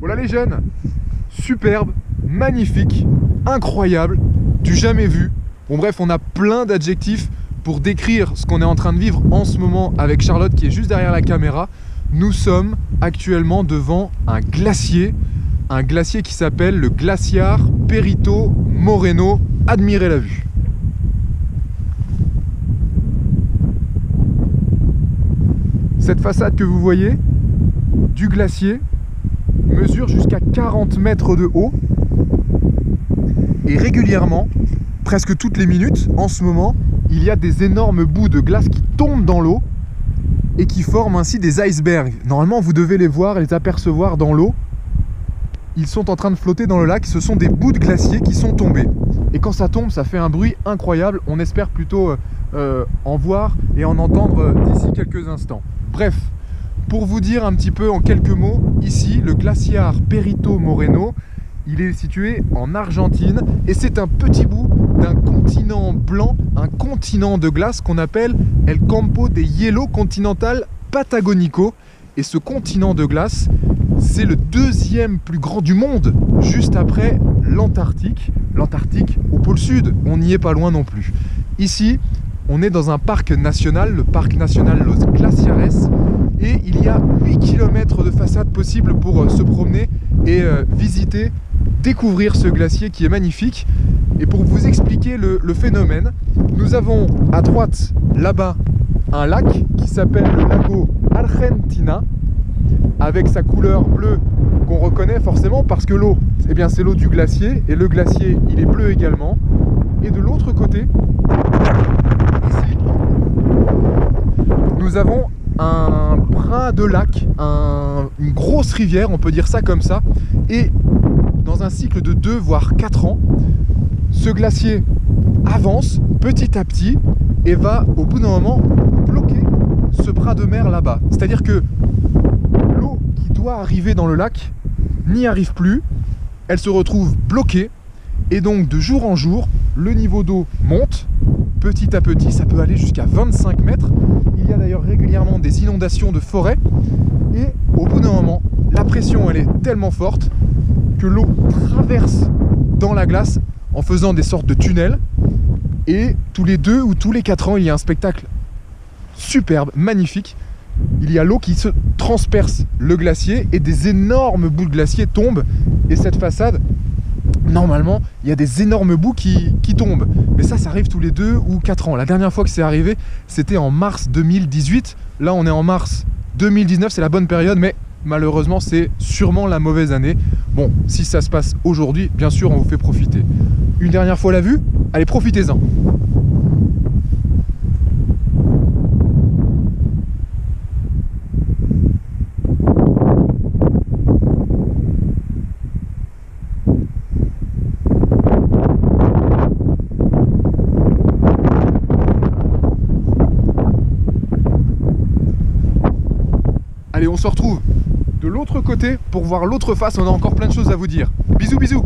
Voilà les jeunes, superbe, magnifique, incroyable, du jamais vu. Bon bref, on a plein d'adjectifs pour décrire ce qu'on est en train de vivre en ce moment avec Charlotte qui est juste derrière la caméra. Nous sommes actuellement devant un glacier qui s'appelle le glaciar Perito Moreno. Admirez la vue. Cette façade que vous voyez du glacier mesure jusqu'à 40 mètres de haut et régulièrement, presque toutes les minutes, en ce moment, il y a des énormes bouts de glace qui tombent dans l'eau et qui forment ainsi des icebergs. Normalement, vous devez les voir et les apercevoir dans l'eau. Ils sont en train de flotter dans le lac, ce sont des bouts de glacier qui sont tombés. Et quand ça tombe, ça fait un bruit incroyable. On espère plutôt en voir et en entendre d'ici quelques instants. Bref, pour vous dire un petit peu en quelques mots, ici, le glaciar Perito Moreno, il est situé en Argentine et c'est un petit bout d'un continent blanc, un continent de glace qu'on appelle El Campo de Hielo Continental Patagonico. Et ce continent de glace, c'est le deuxième plus grand du monde, juste après l'Antarctique. L'Antarctique au pôle sud, on n'y est pas loin non plus. Ici, on est dans un parc national, le parc national Los Glaciares, et il y a 8 km de façade possible pour se promener et visiter, découvrir ce glacier qui est magnifique. Et pour vous expliquer le phénomène, nous avons à droite, là-bas, un lac qui s'appelle le lago Argentina, avec sa couleur bleue qu'on reconnaît forcément parce que l'eau, eh bien c'est l'eau du glacier, et le glacier, il est bleu également. Et de l'autre côté, ici, nous avons un brin de lac, une grosse rivière, on peut dire ça comme ça, et dans un cycle de 2 voire 4 ans, ce glacier avance petit à petit et va au bout d'un moment bloquer ce bras de mer là-bas. C'est-à-dire que l'eau qui doit arriver dans le lac n'y arrive plus, elle se retrouve bloquée et donc de jour en jour, le niveau d'eau monte petit à petit, ça peut aller jusqu'à 25 mètres. Il y a d'ailleurs régulièrement des inondations de forêt et au bout d'un moment, la pression elle est tellement forte que l'eau traverse dans la glace en faisant des sortes de tunnels et tous les 2 ou tous les 4 ans, il y a un spectacle superbe, magnifique. Il y a l'eau qui se transperce le glacier et des énormes bouts de glacier tombent et cette façade, normalement, il y a des énormes bouts qui tombent. Mais ça arrive tous les 2 ou 4 ans. La dernière fois que c'est arrivé, c'était en mars 2018. Là, on est en mars 2019, c'est la bonne période, mais malheureusement, c'est sûrement la mauvaise année. Bon, si ça se passe aujourd'hui, bien sûr, on vous fait profiter. Une dernière fois la vue, allez, profitez-en. Allez, on se retrouve de l'autre côté pour voir l'autre face, on a encore plein de choses à vous dire. Bisous, bisous!